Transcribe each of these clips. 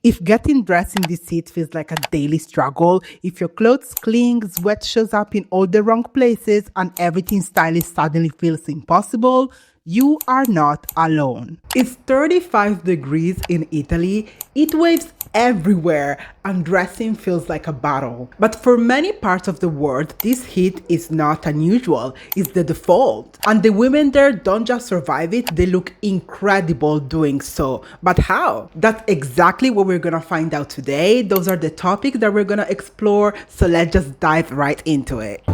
If getting dressed in this heat feels like a daily struggle, if your clothes cling, sweat shows up in all the wrong places, and everything stylish suddenly feels impossible, you are not alone. It's 35 degrees in Italy, heat waves everywhere, and dressing feels like a battle. But for many parts of the world, this heat is not unusual, it's the default. And the women there don't just survive it, they look incredible doing so. But how? That's exactly what we're gonna find out today. Those are the topics that we're gonna explore, so let's just dive right into it.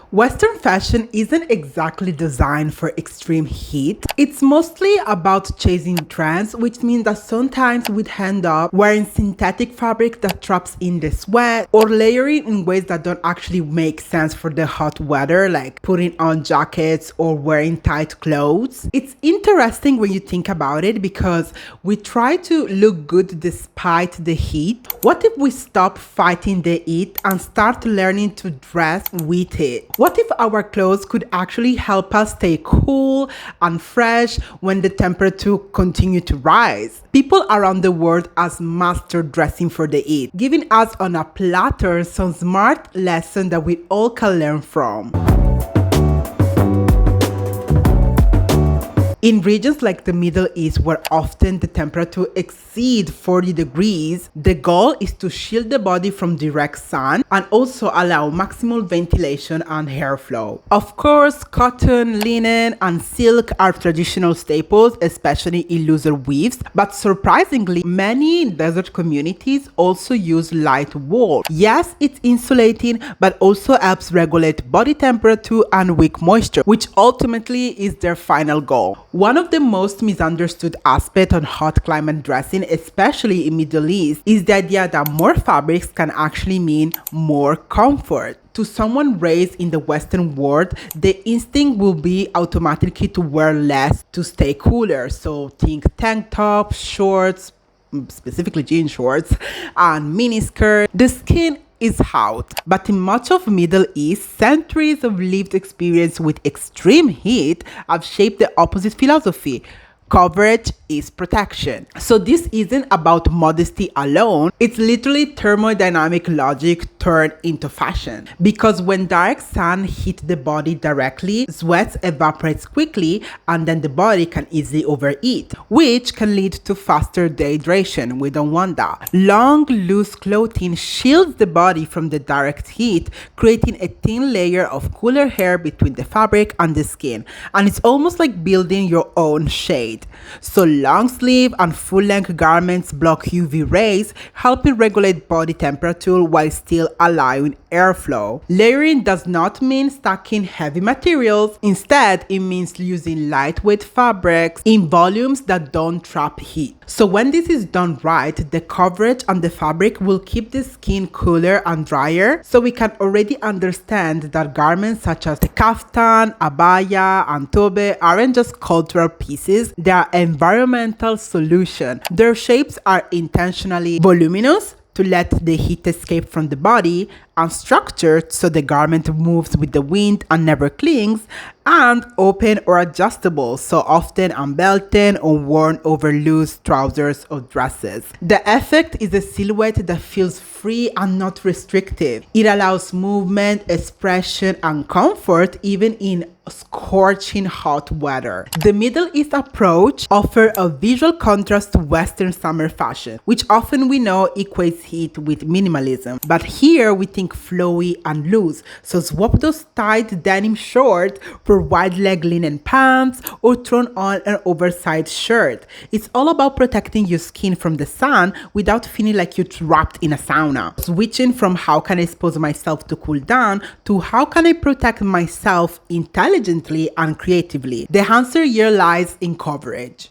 Western fashion isn't exactly designed for extreme heat. It's mostly about chasing trends, which means that sometimes we'd end up wearing synthetic fabric that traps in the sweat, or layering in ways that don't actually make sense for the hot weather, like putting on jackets or wearing tight clothes. It's interesting when you think about it because we try to look good despite the heat. What if we stop fighting the heat and start learning to dress with it? What if our clothes could actually help us stay cool and fresh when the temperature continues to rise? People around the world has mastered dressing for the heat, giving us on a platter some smart lessons that we all can learn from. In regions like the Middle East, where often the temperature exceeds 40 degrees, the goal is to shield the body from direct sun and also allow maximal ventilation and airflow. Of course, cotton, linen, and silk are traditional staples, especially in looser weaves, but surprisingly, many desert communities also use light wool. Yes, it's insulating, but also helps regulate body temperature and wick moisture, which ultimately is their final goal. One of the most misunderstood aspects on hot climate dressing, especially in Middle East, is the idea that more fabrics can actually mean more comfort. To someone raised in the Western world, the instinct will be automatically to wear less to stay cooler. So think tank tops, shorts, specifically jean shorts, and mini skirt. The skin is hot, but in much of Middle East, centuries of lived experience with extreme heat have shaped the opposite philosophy. Coverage is protection. So this isn't about modesty alone, it's literally thermodynamic logic turned into fashion. Because when direct sun hits the body directly, sweat evaporates quickly and then the body can easily overheat, which can lead to faster dehydration. We don't want that. Long, loose clothing shields the body from the direct heat, creating a thin layer of cooler air between the fabric and the skin. And it's almost like building your own shade. So long sleeve and full length garments block UV rays, helping regulate body temperature while still allowing airflow. Layering does not mean stacking heavy materials. Instead, it means using lightweight fabrics in volumes that don't trap heat. So when this is done right, the coverage on the fabric will keep the skin cooler and drier. So we can already understand that garments such as the kaftan, abaya, and tobe aren't just cultural pieces, they are environmental solution. Their shapes are intentionally voluminous to let the heat escape from the body, and structured so the garment moves with the wind and never clings, and open or adjustable, so often unbelted or worn over loose trousers or dresses. The effect is a silhouette that feels free and not restrictive. It allows movement, expression, and comfort even in scorching hot weather. The Middle East approach offers a visual contrast to Western summer fashion, which often we know equates heat with minimalism. But here we think flowy and loose, so swap those tight denim shorts for wide leg linen pants or throw on an oversized shirt. It's all about protecting your skin from the sun without feeling like you're trapped in a sauna. Switching from how can I expose myself to cool down to how can I protect myself intelligently and creatively. The answer here lies in coverage.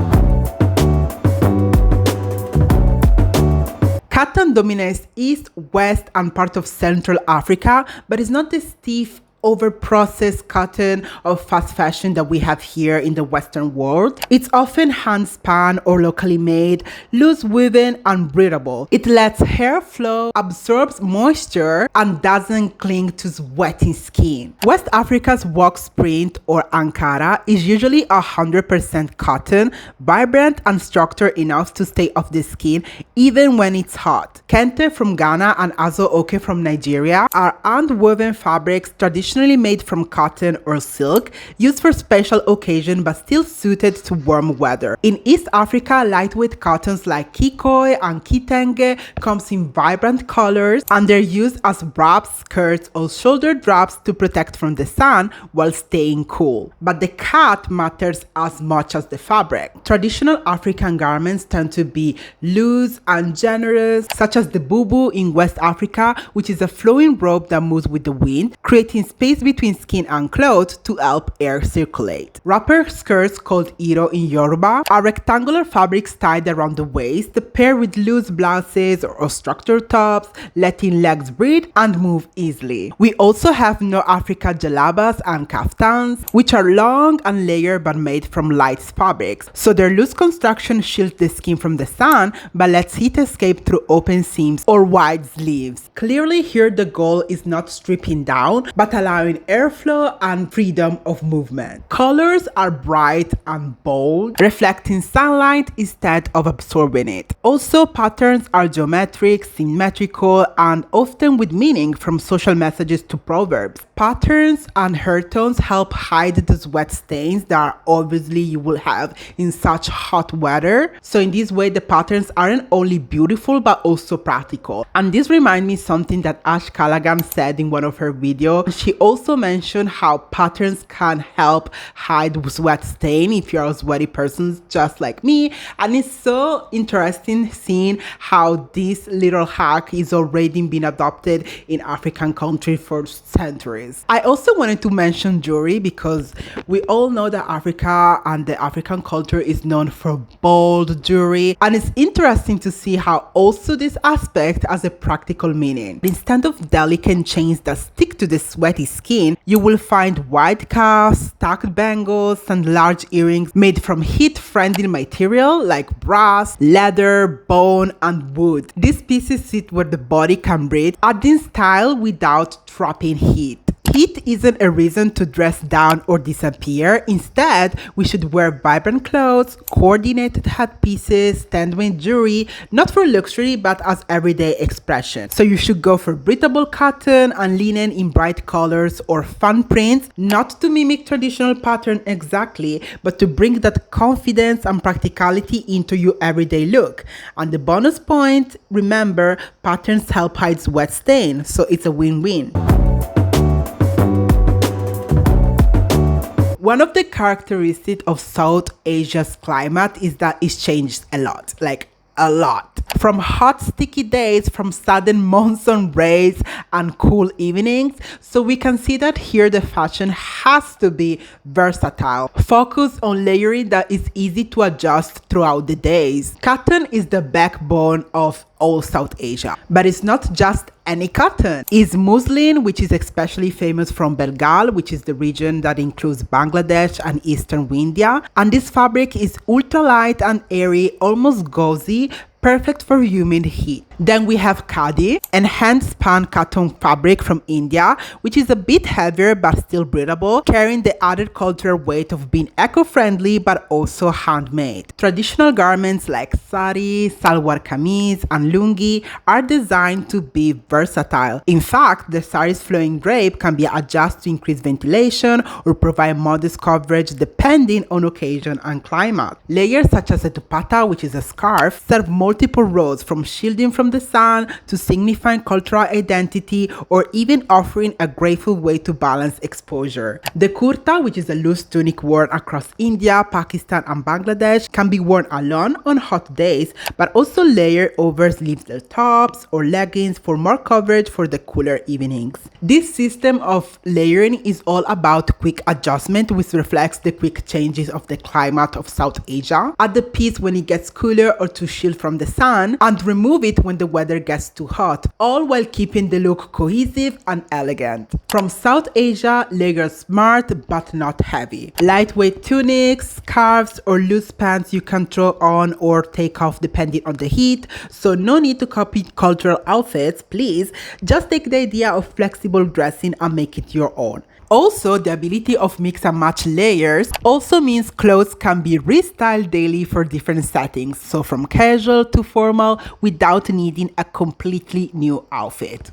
Cotton dominates East, West, and part of Central Africa, but it's not the stiff over-processed cotton of fast fashion that we have here in the Western world. It's often hand-spun or locally made, loose woven and breathable. It lets hair flow, absorbs moisture, and doesn't cling to sweaty skin. West Africa's wax print or Ankara is usually 100% cotton, vibrant and structured enough to stay off the skin even when it's hot. Kente from Ghana and Azo Oke from Nigeria are hand-woven fabrics traditionally made from cotton or silk, used for special occasions but still suited to warm weather. In East Africa, lightweight cottons like Kikoi and Kitenge comes in vibrant colors, and they're used as wraps, skirts, or shoulder straps to protect from the sun while staying cool. But the cut matters as much as the fabric. Traditional African garments tend to be loose and generous, such as the bubu in West Africa, which is a flowing robe that moves with the wind, creating space between skin and clothes to help air circulate. Wrapper skirts called iro in Yoruba are rectangular fabrics tied around the waist, paired with loose blouses or structured tops, letting legs breathe and move easily. We also have North Africa jalabas and kaftans, which are long and layered but made from light fabrics, so their loose construction shields the skin from the sun but lets heat escape through open seams or wide sleeves. Clearly here the goal is not stripping down but allowing airflow and freedom of movement. Colors are bright and bold, reflecting sunlight instead of absorbing it. Also, patterns are geometric, symmetrical, and often with meaning, from social messages to proverbs. Patterns and hair tones help hide the sweat stains that obviously you will have in such hot weather. So in this way, the patterns aren't only beautiful but also practical. And this reminds me something that Ash Callaghan said in one of her videos. She also mentioned how patterns can help hide sweat stain if you're a sweaty person just like me. And it's so interesting seeing how this little hack is already been adopted in African countries for centuries. I also wanted to mention jewelry because we all know that Africa and the African culture is known for bold jewelry, and it's interesting to see how also this aspect has a practical meaning. Instead of delicate chains that stick to the sweaty skin, you will find wide cuffs, stacked bangles, and large earrings made from heat-friendly material like brass, leather, bone, and wood. These pieces sit where the body can breathe, adding style without trapping heat. Heat isn't a reason to dress down or disappear. Instead, we should wear vibrant clothes, coordinated headpieces, stand-weight jewelry, not for luxury but as everyday expression. So you should go for breathable cotton and linen in bright colors or fun prints, not to mimic traditional pattern exactly, but to bring that confidence and practicality into your everyday look. And the bonus point, remember, patterns help hide sweat stain, so it's a win-win. One of the characteristics of South Asia's climate is that it's changed a lot, like a lot. From hot sticky days, from sudden monsoon rays and cool evenings. So we can see that here the fashion has to be versatile. Focus on layering that is easy to adjust throughout the days. Cotton is the backbone of all South Asia, but it's not just any cotton. It's muslin, which is especially famous from Bengal, which is the region that includes Bangladesh and eastern India. And this fabric is ultra light and airy, almost gauzy, perfect for humid heat. Then we have khadi, an hand-spun cotton fabric from India, which is a bit heavier but still breathable, carrying the added cultural weight of being eco-friendly but also handmade. Traditional garments like sari, salwar kameez, and lungi are designed to be versatile. In fact, the sari's flowing drape can be adjusted to increase ventilation or provide modest coverage depending on occasion and climate. Layers such as a dupatta, which is a scarf, serve multiple roles, from shielding from the sun to signifying cultural identity or even offering a graceful way to balance exposure. The kurta, which is a loose tunic worn across India, Pakistan, and Bangladesh, can be worn alone on hot days but also layered over sleeves, tops, or leggings for more coverage for the cooler evenings. This system of layering is all about quick adjustment, which reflects the quick changes of the climate of South Asia. Add the piece when it gets cooler or to shield from the sun, and remove it when when the weather gets too hot, all while keeping the look cohesive and elegant. From South Asia, layers smart but not heavy. Lightweight tunics, scarves, or loose pants you can throw on or take off depending on the heat, so no need to copy cultural outfits, please. Just take the idea of flexible dressing and make it your own. Also, the ability of mix and match layers also means clothes can be restyled daily for different settings, so from casual to formal without needing a completely new outfit.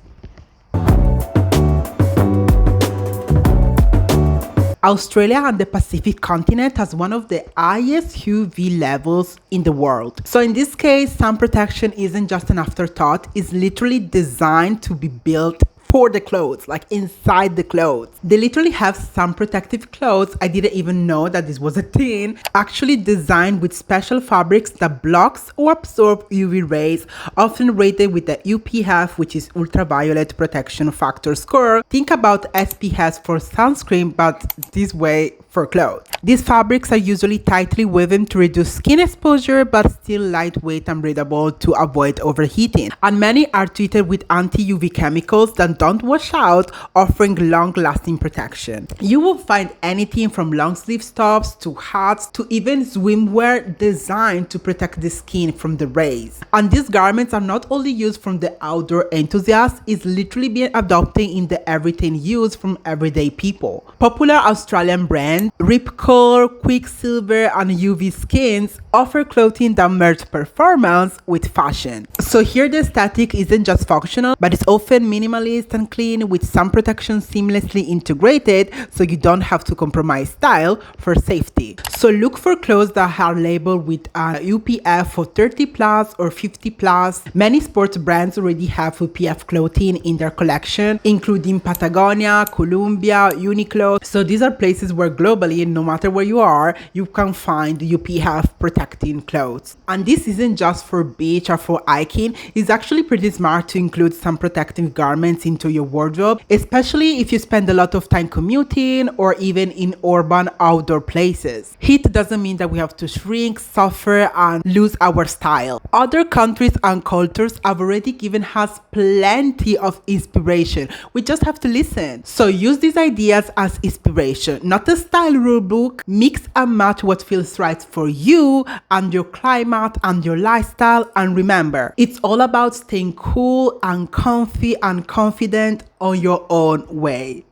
Australia and the Pacific continent has one of the highest UV levels in the world. So in this case, sun protection isn't just an afterthought, it's literally designed to be built for the clothes, like inside the clothes. They literally have sun protective clothes. I didn't even know that this was a thing. Actually designed with special fabrics that blocks or absorb UV rays, often rated with the UPF, which is ultraviolet protection factor score. Think about SPF for sunscreen, but this way for clothes. These fabrics are usually tightly woven to reduce skin exposure, but still lightweight and breathable to avoid overheating. And many are treated with anti-UV chemicals that don't wash out, offering long-lasting protection. You will find anything from long sleeve tops to hats to even swimwear designed to protect the skin from the rays. And these garments are not only used from the outdoor enthusiasts, it's literally being adopted in the everything use from everyday people. Popular Australian brands Ripcore, Quicksilver, and UV Skins offer clothing that merge performance with fashion. So here the aesthetic isn't just functional, but it's often minimalist and clean with sun protection seamlessly integrated, so you don't have to compromise style for safety. So look for clothes that are labeled with a UPF for 30 plus or 50 plus. Many sports brands already have UPF clothing in their collection, including Patagonia, Columbia, Uniqlo. So these are places where globally, no matter where you are, you can find UPF protecting clothes. And this isn't just for beach or for hiking. It's actually pretty smart to include some protective garments into your wardrobe, especially if you spend a lot of time commuting or even in urban outdoor places. Heat doesn't mean that we have to shrink, suffer, and lose our style. Other countries and cultures have already given us plenty of inspiration. We just have to listen. So use these ideas as inspiration, not a style rule book. Mix and match what feels right for you and your climate and your lifestyle. And remember, it's all about staying cool and comfy and confident on your own way.